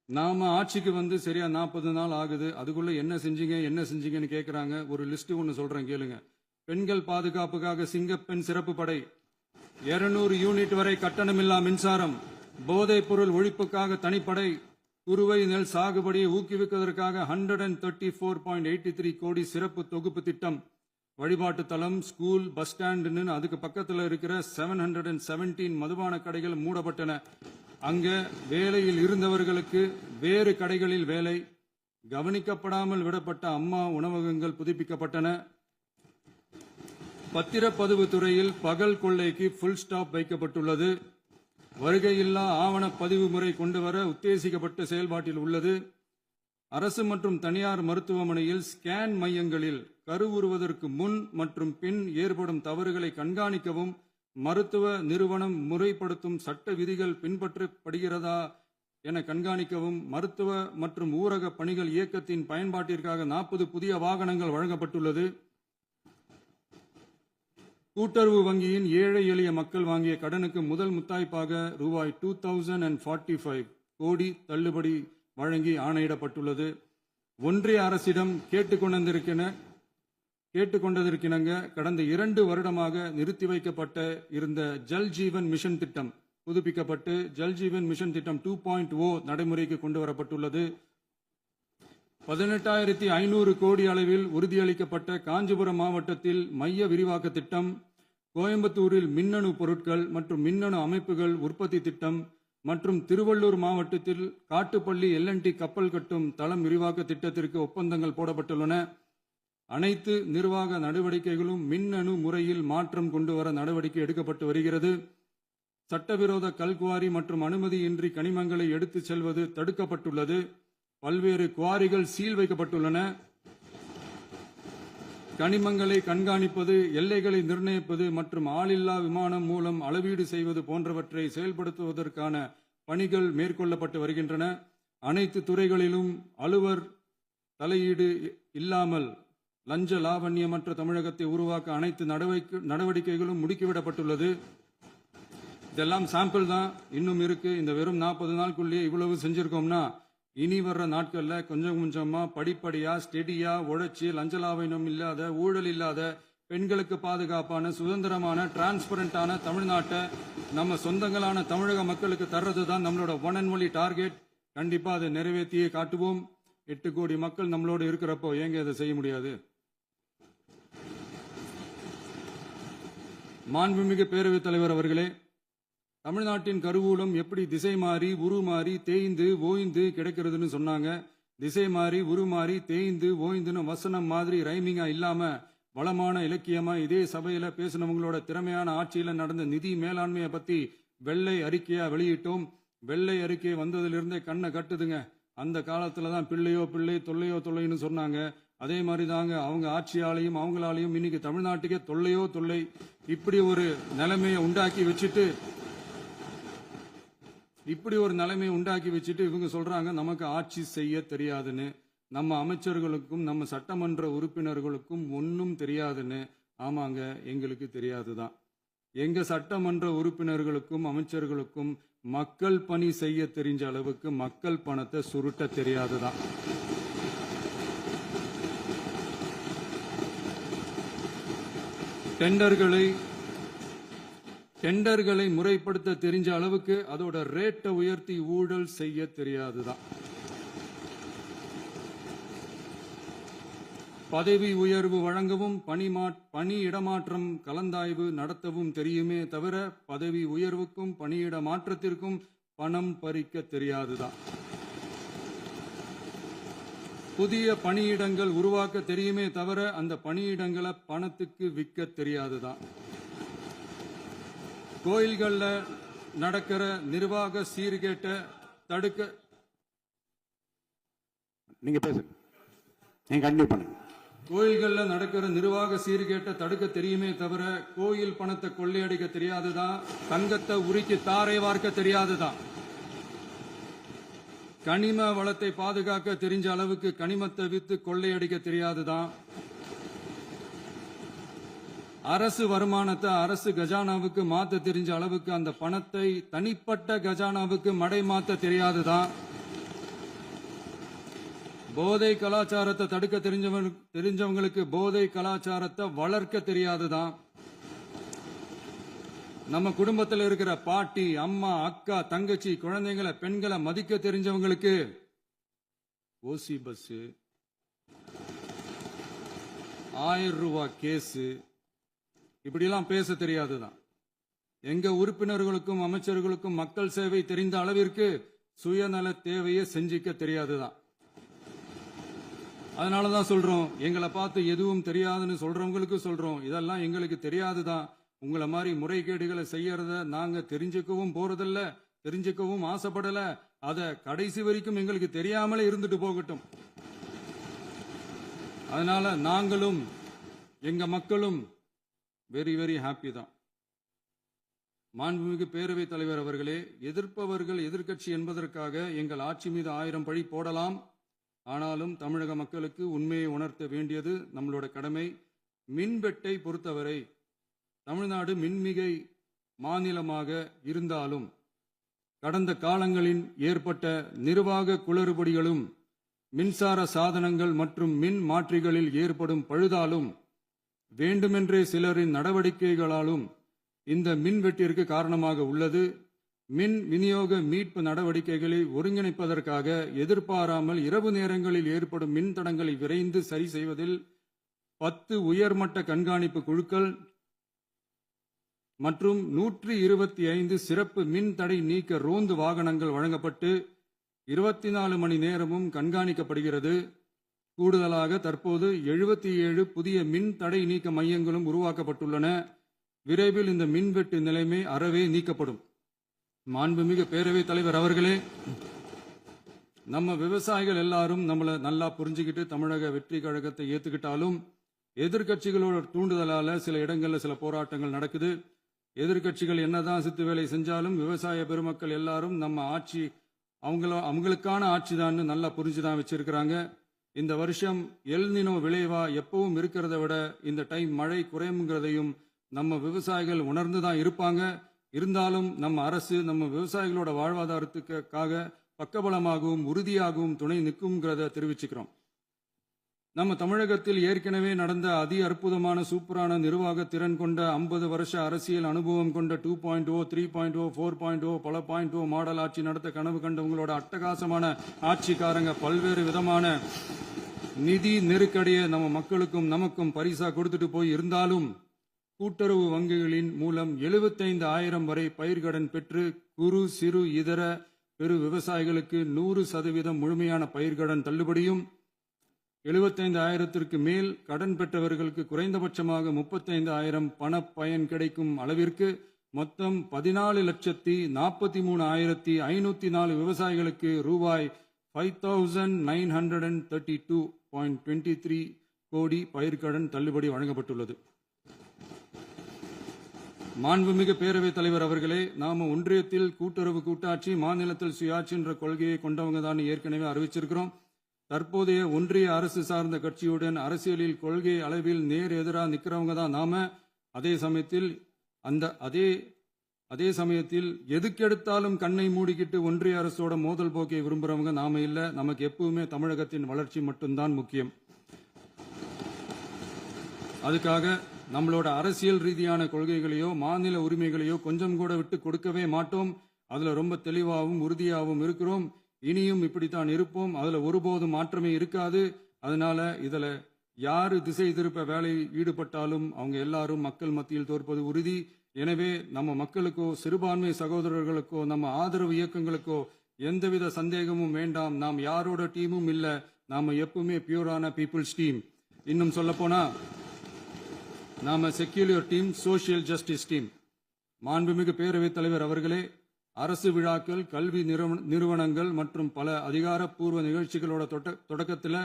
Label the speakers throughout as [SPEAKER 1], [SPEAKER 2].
[SPEAKER 1] நாம ஆட்சிக்கு வந்து சரியா 40 நாள் ஆகுது. அதுக்குள்ள என்ன செஞ்சீங்கன்னு கேக்குறாங்க. ஒரு லிஸ்ட் ஒன்னு சொல்றேன் கேளுங்க. பெண்கள் பாதுகாப்புக்காக சிங்கப்பெண் சிறப்பு படை, 200 யூனிட் வரை கட்டணமில்லா மின்சாரம், போதைப் பொருள் ஒழிப்புக்காக தனிப்படை, குறுவை நெல் சாகுபடியை ஊக்குவிப்பதற்காக 134.83 கோடி சிறப்பு தொகுப்பு திட்டம், வழிபாட்டு தலம், ஸ்கூல், பஸ் ஸ்டாண்டுன்னு அதுக்கு பக்கத்தில் இருக்கிற 717 மதுபான கடைகள் மூடப்பட்டன. அங்க வேலையில் இருந்தவர்களுக்கு வேறு கடைகளில் வேலை, கவனிக்கப்படாமல் விடப்பட்ட அம்மா உணவகங்கள் புதுப்பிக்கப்பட்டன. பத்திரப்பதிவு துறையில் பகல் கொள்ளைக்கு ஃபுல் ஸ்டாப் வைக்கப்பட்டுள்ளது. வருகையில்லா ஆவண பதிவு முறை கொண்டுவர உத்தேசிக்கப்பட்ட செயல்பாட்டில் உள்ளது. அரசு மற்றும் தனியார் மருத்துவமனையில் ஸ்கேன் மையங்களில் கருவுறுவதற்கு முன் மற்றும் பின் ஏற்படும் தவறுகளை கண்காணிக்கவும், மருத்துவ நிறுவனம் முறைப்படுத்தும் சட்ட விதிகள் பின்பற்றப்படுகிறதா என கண்காணிக்கவும், மருத்துவ மற்றும் ஊரக பணிகள் இயக்கத்தின் பயன்பாட்டிற்காக 40 புதிய வாகனங்கள் வழங்கப்பட்டுள்ளது. கூட்டுறவு வங்கியின் ஏழை எளிய மக்கள் வாங்கிய கடனுக்கு முதல் முத்தாய்ப்பாக ரூபாய் 2045 கோடி தள்ளுபடி வழங்கி ஆணையிடப்பட்டுள்ளது. ஒன்றிய அரசிடம் கேட்டுக்கொண்டதற்கிணங்க கடந்த 2 வருடமாக நிறுத்தி வைக்கப்பட்ட இருந்த ஜல் ஜீவன் மிஷன் திட்டம் புதுப்பிக்கப்பட்டு ஜல் ஜீவன் மிஷன் திட்டம் 2.0 நடைமுறைக்கு கொண்டு வரப்பட்டுள்ளது. 18,500 கோடி அளவில் உறுதியளிக்கப்பட்ட காஞ்சிபுரம் மாவட்டத்தில் மைய விரிவாக்க திட்டம், கோயம்புத்தூரில் மின்னணு பொருட்கள் மற்றும் மின்னணு அமைப்புகள் உற்பத்தி திட்டம் மற்றும் திருவள்ளூர் மாவட்டத்தில் காட்டுப்பள்ளி LNT கப்பல் கட்டும் தளம் விரிவாக்க திட்டத்திற்கு ஒப்பந்தங்கள் போடப்பட்டுள்ளன. அனைத்து நிர்வாக நடவடிக்கைகளும் மின்னணு முறையில் மாற்றம் கொண்டுவர நடவடிக்கை எடுக்கப்பட்டு வருகிறது. சட்டவிரோத கல்குவாரி மற்றும் அனுமதியின்றி கனிமங்களை எடுத்துச் செல்வது தடுக்கப்பட்டுள்ளது. பல்வேறு குவாரிகள் சீல் வைக்கப்பட்டுள்ளன. கனிமங்களை கண்காணிப்பது, எல்லைகளை நிர்ணயிப்பது மற்றும் ஆளில்லா விமானம் மூலம் அளவீடு செய்வது போன்றவற்றை செயல்படுத்துவதற்கான பணிகள் மேற்கொள்ளப்பட்டு வருகின்றன. அனைத்து துறைகளிலும் அலுவலர் தலையீடு இல்லாமல் லஞ்ச லாவண்யமற்ற தமிழகத்தை உருவாக்க அனைத்து நடவடிக்கைகளும் முடுக்கிவிடப்பட்டுள்ளது. இதெல்லாம் சாம்பிள் தான், இன்னும் இருக்கு. இந்த வெறும் 40 நாளுக்குள்ளேயே இவ்வளவு செஞ்சிருக்கோம்னா இனி வர்ற நாட்கள்ல கொஞ்சம் கொஞ்சமா படிப்படியா ஸ்டெடியா உழைச்சி லஞ்ச லாவண்யம் இல்லாத, ஊழல் இல்லாத, பெண்களுக்கு பாதுகாப்பான, சுதந்திரமான, டிரான்ஸ்பரண்டான தமிழ்நாட்டை நம்ம சொந்தங்களான தமிழக மக்களுக்கு தர்றது தான் நம்மளோட ஒன் அண்ட் ஒன்லி டார்கெட். கண்டிப்பா அதை நிறைவேற்றியே காட்டுவோம். 8 கோடி மக்கள் நம்மளோட இருக்கிறப்போ ஏங்க அதை செய்ய முடியாது? மாண்புமிகு பேரவைத் தலைவர் அவர்களே, தமிழ்நாட்டின் கருவூலம் எப்படி திசை மாறி உருமாறி தேய்ந்து ஓய்ந்து கிடைக்கிறதுன்னு சொன்னாங்க. திசை மாறி உருமாறி தேய்ந்து ஓய்ந்துன்னு வசனம் மாதிரி ரைமிங்கா இல்லாம வளமான இலக்கியமா இதே சபையில பேசினவங்களோட திறமையான ஆட்சியில நடந்த நிதி மேலாண்மையை பத்தி வெள்ளை அறிக்கையா வெளியிட்டோம். வெள்ளை அறிக்கை வந்ததிலிருந்தே கண்ணை கட்டுதுங்க. அந்த காலத்துல தான் பிள்ளையோ பிள்ளை, தொல்லையோ தொல்லைன்னு சொன்னாங்க. அதே மாதிரி தாங்க அவங்க ஆட்சியாலையும் அவங்களாலையும் இன்னைக்கு தமிழ்நாட்டுக்கே தொல்லையோ தொல்லை. இப்படி ஒரு நிலைமையை உண்டாக்கி வச்சுட்டு இவங்க சொல்றாங்க நமக்கு ஆட்சி செய்ய தெரியாதுன்னு. நம்ம அமைச்சர்களுக்கும் நம்ம சட்டமன்ற உறுப்பினர்களுக்கும் ஒன்னும் தெரியாதுன்னு. ஆமாங்க, எங்களுக்கு தெரியாதுதான். எங்க சட்டமன்ற உறுப்பினர்களுக்கும் அமைச்சர்களுக்கும் மக்கள் பணி செய்ய தெரிஞ்ச அளவுக்கு மக்கள் பணத்தை சுருட்ட தெரியாதுதான். டெண்டர்களை முறைப்படுத்த தெரிஞ்ச அளவுக்கு அதோட ரேட்டை உயர்த்தி ஊழல் செய்ய தெரியாதுதான். பதவி உயர்வு வழங்கவும் பணி இடமாற்றம் கலந்தாய்வு நடத்தவும் தெரியுமே தவிர பதவி உயர்வுக்கும் பணியிட மாற்றத்திற்கும் பணம் பறிக்க தெரியாதுதான். புதிய பணியிடங்கள் உருவாக்க தெரியுமே தவிர அந்த பணியிடங்களை பணத்துக்கு விற்க தெரியாதுதான். கோயில்கள்ல நடக்கிற நிர்வாக சீர்கேட்டை தடுக்க
[SPEAKER 2] நீங்க பேசுங்க, நீங்க கண்டிப்பா பண்ணுங்க.
[SPEAKER 1] கோயில்கள்ல நடக்கிற நிர்வாக சீர்கேட்டை தடுக்க தெரியுமே தவிர கோயில் பணத்தை கொள்ளையடிக்க தெரியாதுதான். தங்கத்தை உருக்கி தாரை வார்க்க தெரியாதுதான். கனிம வளத்தை பாதுகாக்க தெரிஞ்ச அளவுக்கு கனிமத்தை வித்து கொள்ளையடிக்க தெரியாதுதான். அரசு வருமானத்தை அரசு கஜானாவுக்கு மாத்த தெரிஞ்ச அளவுக்கு அந்த பணத்தை தனிப்பட்ட கஜானாவுக்கு மடை மாத்த தெரியாதுதான். போதை கலாச்சாரத்தை தடுக்க தெரிஞ்சவங்களுக்கு போதை கலாச்சாரத்தை வளர்க்க தெரியாதுதான். நம்ம குடும்பத்தில் இருக்கிற பாட்டி, அம்மா, அக்கா, தங்கச்சி, குழந்தைங்களை, பெண்களை மதிக்க தெரிஞ்சவங்களுக்கு ஓசி பஸ், 1000 ரூபாய் கேஸ், இப்படிலாம் பேச தெரியாதுதான். எங்க உறுப்பினர்களுக்கும் அமைச்சர்களுக்கும் மக்கள் சேவை தெரிந்த அளவிற்கு சுயநல தேவையை செஞ்சிக்க தெரியாதுதான். அதனாலதான் சொல்றோம், எங்களை பார்த்து எதுவும் தெரியாதுன்னு சொல்றவங்களுக்கு சொல்றோம், இதெல்லாம் எங்களுக்கு தெரியாதுதான். உங்களை மாதிரி முறைகேடுகளை செய்யறத நாங்க தெரிஞ்சுக்கவும் போறதில்ல, தெரிஞ்சுக்கவும் ஆசைப்படல. அத கடைசி வரைக்கும் எங்களுக்கு தெரியாமலே இருந்துட்டு போகட்டும். அதனால நாங்களும் எங்க மக்களும் வெரி வெரி ஹாப்பி தான். மாண்புமிகு பேரவைத் தலைவர் அவர்களே, எதிர்ப்பவர்கள் எதிர்க்கட்சி என்பதற்காக எங்கள் ஆட்சி மீது 1000 பழி போடலாம். ஆனாலும் தமிழக மக்களுக்கு உண்மையை உணர்த்த வேண்டியது நம்மளோட கடமை. மின்வெட்டை பொறுத்தவரை தமிழ்நாடு மின்மிகை மாநிலமாக இருந்தாலும் கடந்த காலங்களில் ஏற்பட்ட நிர்வாக குளறுபடிகளும் மின்சார சாதனங்கள் மற்றும் மின் மாற்றிகளில் ஏற்படும் பழுதாலும் வேண்டுமென்றே சிலரின் நடவடிக்கைகளாலும் இந்த மின்வெட்டிற்கு காரணமாக உள்ளது. மின் விநியோக மீட்பு நடவடிக்கைகளை ஒருங்கிணைப்பதற்காக எதிர்பாராமல் இரவு நேரங்களில் ஏற்படும் மின் தடங்களை விரைந்து சரி செய்வதில் 10 உயர்மட்ட கண்காணிப்பு குழுக்கள் மற்றும் 125 சிறப்பு மின் தடை நீக்க ரோந்து வாகனங்கள் வழங்கப்பட்டு 24 மணி நேரமும் கண்காணிக்கப்படுகிறது. கூடுதலாக தற்போது 77 புதிய மின் தடை நீக்க மையங்களும் உருவாக்கப்பட்டுள்ளன. விரைவில் இந்த மின்வெட்டு நிலைமை அறவே நீக்கப்படும். மாண்புமிகு பேரவைத் தலைவர் அவர்களே, நம்ம விவசாயிகள் எல்லாரும் நம்மளை நல்லா புரிஞ்சுக்கிட்டு தமிழக வெற்றி கழகத்தை ஏத்துக்கிட்டாலும் எதிர்க்கட்சிகளோட தூண்டுதலால சில இடங்கள்ல சில போராட்டங்கள் நடக்குது. எதிர்க்கட்சிகள் என்னதான் சித்து வேலை செஞ்சாலும் விவசாய பெருமக்கள் எல்லாரும் நம்ம ஆட்சி அவங்களுக்கான ஆட்சி தான் நல்லா புரிஞ்சுதான் வச்சிருக்கிறாங்க. இந்த வருஷம் எல்னினோ விளைவா எப்பவும் இருக்கிறத விட இந்த டைம் மழை குறையுங்கிறதையும் நம்ம விவசாயிகள் உணர்ந்துதான் இருப்பாங்க. இருந்தாலும் நம்ம அரசு நம்ம விவசாயிகளோட வாழ்வாதாரத்துக்காக பக்கபலமாகவும் உறுதியாகவும் துணை நிற்கும்ங்கிறத தெரிவிச்சுக்கிறோம். நம்ம தமிழகத்தில் ஏற்கனவே நடந்த அதி அற்புதமான சூப்பரான நிர்வாக திறன் கொண்ட 50 வருஷ அரசியல் அனுபவம் கொண்ட 2.0, 3.0, 4.0 பல 0.0 மாடல் ஆட்சி நடத்த கனவு கண்டவங்களோட அட்டகாசமான ஆட்சிக்காரங்க பல்வேறு விதமான நிதி நெருக்கடியை நம்ம மக்களுக்கும் நமக்கும் பரிசா கொடுத்துட்டு போய் இருந்தாலும் கூட்டுறவு வங்கிகளின் மூலம் 75,000 வரை பயிர்கடன் பெற்று குறு சிறு இதர பெரு விவசாயிகளுக்கு 100% முழுமையான பயிர்கடன் தள்ளுபடியும் 75,000க்கு மேல் கடன் பெற்றவர்களுக்கு குறைந்தபட்சமாக 35,000 பண பயன் கிடைக்கும் அளவிற்கு மொத்தம் 14,43,504 விவசாயிகளுக்கு ரூபாய் 5,932.23 கோடி பயிர்கடன் தள்ளுபடி வழங்கப்பட்டுள்ளது. மாண்புமிகு பேரவைத் தலைவர் அவர்களே, நாம ஒன்றியத்தில் கூட்டுறவு கூட்டாட்சி, மாநிலத்தில் சுயாட்சி என்ற கொள்கையை கொண்டவங்க தான் ஏற்கனவே அறிவிச்சிருக்கிறோம். தற்போதைய ஒன்றிய அரசு சார்ந்த கட்சியுடன் அரசியலில் கொள்கை அளவில் நேர் எதிராக நிற்கிறவங்க தான் நாம. அதே சமயத்தில் எதுக்கெடுத்தாலும் கண்ணை மூடிக்கிட்டு ஒன்றிய அரசோட மோதல் போக்கை விரும்புறவங்க நாம இல்ல. நமக்கு எப்பவுமே தமிழகத்தின் வளர்ச்சி மட்டும்தான் முக்கியம். அதுக்காக நம்மளோட அரசியல் ரீதியான கொள்கைகளையோ மாநில உரிமைகளையோ கொஞ்சம் கூட விட்டு கொடுக்கவே மாட்டோம். அதுல ரொம்ப தெளிவாகவும் உறுதியாகவும் இருக்கிறோம். இனியும் இப்படித்தான் இருப்போம். அதுல ஒருபோதும் மாற்றமே இருக்காது. அதனால இதுல யாரு திசை திருப்ப வேலையில் ஈடுபட்டாலும் அவங்க எல்லாரும் மக்கள் மத்தியில் தோற்பது உறுதி. எனவே நம்ம மக்களுக்கோ சிறுபான்மை சகோதரர்களுக்கோ நம்ம ஆதரவு இயக்கங்களுக்கோ எந்தவித சந்தேகமும் வேண்டாம். நாம் யாரோட டீமும் இல்ல. நாம எப்பவுமே பியூரான பீப்புள்ஸ் டீம். இன்னும் சொல்ல போனா நாம secular team, social justice team. மாண்புமிகு பேரவைத் தலைவர் அவர்களே, அரசு விழாக்கள், கல்வி நிறுவனங்கள் மற்றும் பல அதிகாரப்பூர்வ நிகழ்ச்சிகளோட தொடக்கத்தில்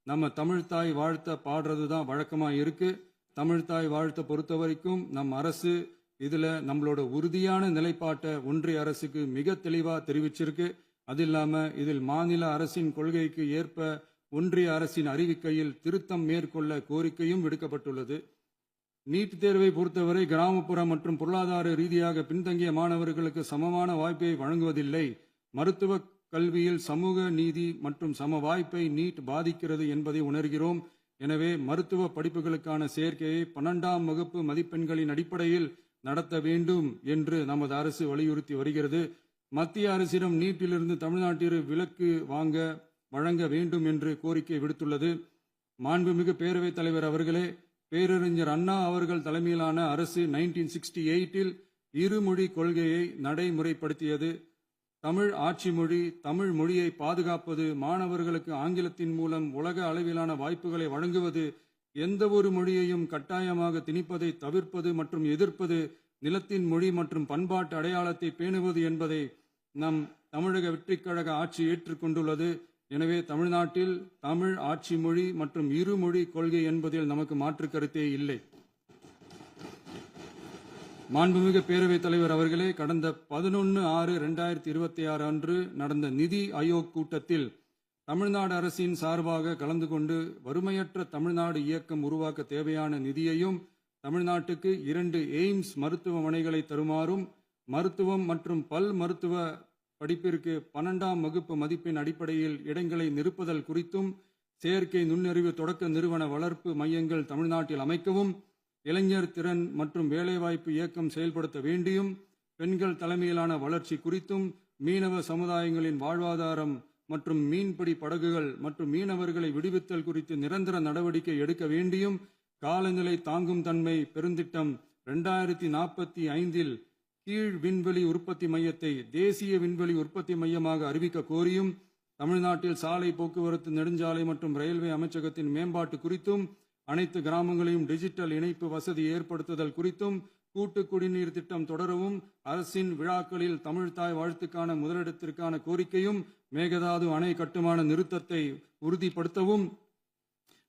[SPEAKER 1] நம்ம தமிழ்தாய் வாழ்த்த பாடுறது தான் வழக்கமா இருக்கு. தமிழ்தாய் வாழ்த்த பொறுத்த வரைக்கும் நம் அரசு இதுல நம்மளோட உறுதியான நிலைப்பாட்டை ஒன்றிய அரசுக்கு மிக தெளிவா தெரிவிச்சிருக்கு. அது இல்லாம இதில் மாநில அரசின் கொள்கைக்கு ஏற்ப ஒன்றிய அரசின் அறிவிக்கையில் திருத்தம் மேற்கொள்ள கோரிக்கையும் விடுக்கப்பட்டுள்ளது. நீட் தேர்வை பொறுத்தவரை கிராமப்புற மற்றும் பொருளாதார ரீதியாக பின்தங்கிய மாணவர்களுக்கு சமமான வாய்ப்பை வழங்குவதில்லை. மருத்துவ கல்வியில் சமூக நீதி மற்றும் சம வாய்ப்பை நீட் பாதிக்கிறது என்பதை உணர்கிறோம். எனவே மருத்துவ படிப்புகளுக்கான சேர்க்கையை 12ஆம் வகுப்பு மதிப்பெண்களின் அடிப்படையில் நடத்த வேண்டும் என்று நமது அரசு வலியுறுத்தி வருகிறது. மத்திய அரசிடம் நீட்டிலிருந்து தமிழ்நாட்டிற்கு விலக்கு வழங்க வேண்டும் என்று கோரிக்கை விடுத்துள்ளது. மாண்புமிகு பேரவைத் தலைவர் அவர்களே, பேரறிஞர் அண்ணா அவர்கள் தலைமையிலான அரசு 1968 இருமொழி கொள்கையை நடைமுறைப்படுத்தியது. தமிழ் ஆட்சி மொழி, தமிழ் மொழியை பாதுகாப்பது, மாணவர்களுக்கு ஆங்கிலத்தின் மூலம் உலக அளவிலான வாய்ப்புகளை வழங்குவது, எந்த ஒரு மொழியையும் கட்டாயமாக திணிப்பதை தவிர்ப்பது மற்றும் எதிர்ப்பது, நிலத்தின் மொழி மற்றும் பண்பாட்டு அடையாளத்தை பேணுவது என்பதை நம் தமிழக வெற்றிக் கழக ஆட்சி ஏற்றுக்கொண்டுள்ளது. எனவே தமிழ்நாட்டில் தமிழ் ஆட்சி மொழி மற்றும் இருமொழி கொள்கை என்பதில் நமக்கு மாற்று கருத்தே இல்லை. மாண்புமிகு பேரவைத் தலைவர் அவர்களே, கடந்த 11/6/2026 அன்று நடந்த நிதி ஆயோக் கூட்டத்தில் தமிழ்நாடு அரசின் சார்பாக கலந்து கொண்டு வறுமையற்ற தமிழ்நாடு இயக்கம் உருவாக்க தேவையான நிதியையும், தமிழ்நாட்டுக்கு 2 எய்ம்ஸ் மருத்துவமனைகளை தருமாறும், மருத்துவம் மற்றும் பல் மருத்துவ படிப்பிற்கு 12ஆம் வகுப்பு மதிப்பெண் அடிப்படையில் இடங்களை நிரப்புதல் குறித்தும், செயற்கை நுண்ணறிவு தொடக்க நிறுவன வளர்ப்பு மையங்கள் தமிழ்நாட்டில் அமைக்கவும், இளைஞர் திறன் மற்றும் வேலைவாய்ப்பு இயக்கம் செயல்படுத்த வேண்டியும், பெண்கள் தலைமையிலான வளர்ச்சி குறித்தும், மீனவ சமுதாயங்களின் வாழ்வாதாரம் மற்றும் மீன்பிடி படகுகள் மற்றும் மீனவர்களை விடுவித்தல் குறித்து நிரந்தர நடவடிக்கை எடுக்க வேண்டியும், காலநிலை தாங்கும் தன்மை பெருந்திட்டம் 2045 கீழ் விண்வெளி உற்பத்தி மையத்தை தேசிய விண்வெளி உற்பத்தி மையமாக அறிவிக்க கோரியும், தமிழ்நாட்டில் சாலை போக்குவரத்து, நெடுஞ்சாலை மற்றும் ரயில்வே அமைச்சகத்தின் மேம்பாட்டு குறித்தும், அனைத்து கிராமங்களையும் டிஜிட்டல் இணைப்பு வசதி ஏற்படுத்துதல் குறித்தும், கூட்டு குடிநீர் திட்டம் தொடரவும், அரசின் விழாக்களில் தமிழ்தாய் வாழ்த்துக்கான முதலிடத்திற்கான கோரிக்கையும், மேகதாது அணை கட்டுமான நிறுத்தத்தை உறுதிப்படுத்தவும்,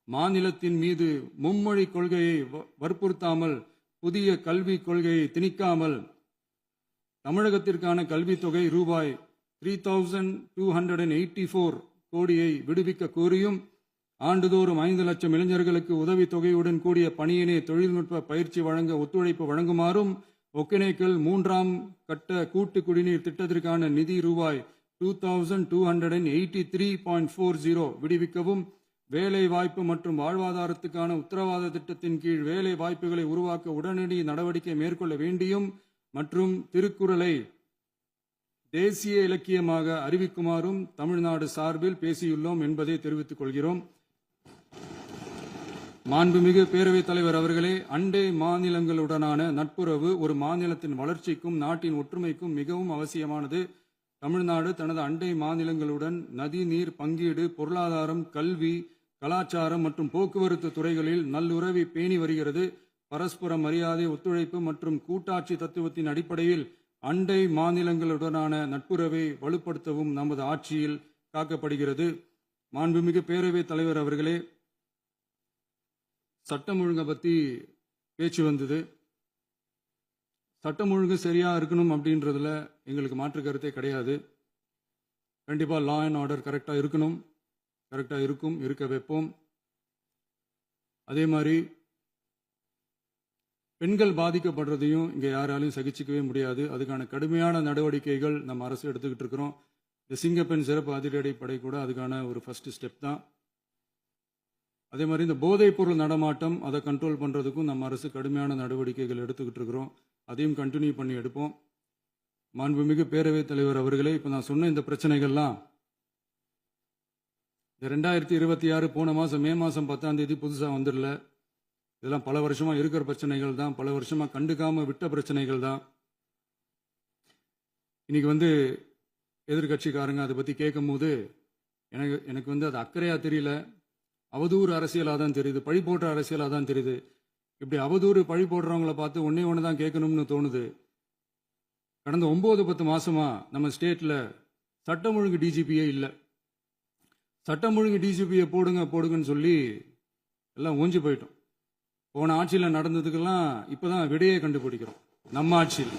[SPEAKER 1] மாநிலத்தின் மீது மும்மொழி கொள்கையை வற்புறுத்தாமல் புதிய கல்விக் கொள்கையை திணிக்காமல் தமிழகத்திற்கான கல்வித்தொகை ரூபாய் 3284 கோடியை விடுவிக்க கோரியும், ஆண்டுதோறும் 5 லட்சம் இளைஞர்களுக்கு உதவித்தொகையுடன் கூடிய பணியினை தொழில்நுட்ப பயிற்சி வழங்க ஒத்துழைப்பு வழங்குமாறும், ஒகேனக்கல் 3ஆம் கட்ட கூட்டு குடிநீர் திட்டத்திற்கான நிதி ரூபாய் 2283.40 விடுவிக்கவும், வேலை வாய்ப்பு மற்றும் வாழ்வாதாரத்துக்கான உத்தரவாத திட்டத்தின் கீழ் வேலை வாய்ப்புகளை உருவாக்க உடனடி நடவடிக்கை மேற்கொள்ள வேண்டியும் மற்றும் திருக்குறளை தேசிய இலக்கியமாக அறிவிக்குமாறும் தமிழ்நாடு சார்பில் பேசியுள்ளோம் என்பதை தெரிவித்துக் கொள்கிறோம். மாண்புமிகு பேரவைத் தலைவர் அவர்களே, அண்டை மாநிலங்களுடனான நட்புறவு ஒரு மாநிலத்தின் வளர்ச்சிக்கும் நாட்டின் ஒற்றுமைக்கும் மிகவும் அவசியமானது. தமிழ்நாடு தனது அண்டை மாநிலங்களுடன் நதி நீர் பங்கீடு, பொருளாதாரம், கல்வி, கலாச்சாரம் மற்றும் போக்குவரத்து துறைகளில் நல்லுறவை பேணி வருகிறது. பரஸ்பர மரியாதை, ஒத்துழைப்பு மற்றும் கூட்டாட்சி தத்துவத்தின் அடிப்படையில் அண்டை மாநிலங்களுடனான நட்புறவை வலுப்படுத்தவும் நமது ஆட்சியில் காக்கப்படுகிறது. மாண்புமிகு பேரவைத் தலைவர் அவர்களே, சட்டம் ஒழுங்கை பற்றி பேச்சு வந்தது. சட்டம் ஒழுங்கு சரியா இருக்கணும் அப்படின்றதுல எங்களுக்கு மாற்று கருத்தே கிடையாது. கண்டிப்பா லா அண்ட் ஆர்டர் கரெக்டா இருக்கணும், கரெக்டா இருக்கும், இருக்க வைப்போம். அதே மாதிரி பெண்கள் பாதிக்கப்படுறதையும் இங்கே யாராலையும் சகிச்சிக்கவே முடியாது. அதுக்கான கடுமையான நடவடிக்கைகள் நம்ம அரசு எடுத்துக்கிட்டு இருக்கிறோம். இந்த சிங்கப்பெண் சிறப்பு அதிரடிப்படை கூட அதுக்கான ஒரு ஃபர்ஸ்ட் ஸ்டெப் தான். அதே மாதிரி இந்த போதைப் பொருள் நடமாட்டம் அதை கண்ட்ரோல் பண்ணுறதுக்கும் நம்ம அரசு கடுமையான நடவடிக்கைகள் எடுத்துக்கிட்டு இருக்கிறோம். அதையும் கண்டினியூ பண்ணி எடுப்போம். மாண்புமிகு பேரவைத் தலைவர் அவர்களே, இப்போ நான் சொன்ன இந்த பிரச்சனைகள்லாம் இந்த 2026 போன மாதம் மே மாதம் 10ஆம் தேதி புதுசாக வந்துடல. இதெல்லாம் பல வருஷமா இருக்கிற பிரச்சனைகள் தான், பல வருஷமா கண்டுக்காம விட்ட பிரச்சனைகள் தான். இன்னைக்கு எதிர்கட்சிக்காரங்க அதை பற்றி கேட்கும் போது எனக்கு அது அக்கறையாக தெரியல, அவதூறு அரசியலாக தான் தெரியுது, பழி போடுற அரசியலாக தான் தெரியுது. இப்படி அவதூறு பழி போடுறவங்கள பார்த்து ஒன்று தான் கேட்கணும்னு தோணுது. கடந்த 9-10 மாசமா நம்ம ஸ்டேட்ல சட்டம் ஒழுங்கு டிஜிபியே இல்லை. சட்டம் ஒழுங்கு டிஜிபியை போடுங்கன்னு சொல்லி எல்லாம் ஓஞ்சி போயிட்டோம். போன ஆட்சியில் நடந்ததுக்கெல்லாம் இப்போதான் விடையே கண்டுபிடிக்கிறோம் நம்ம ஆட்சியில்.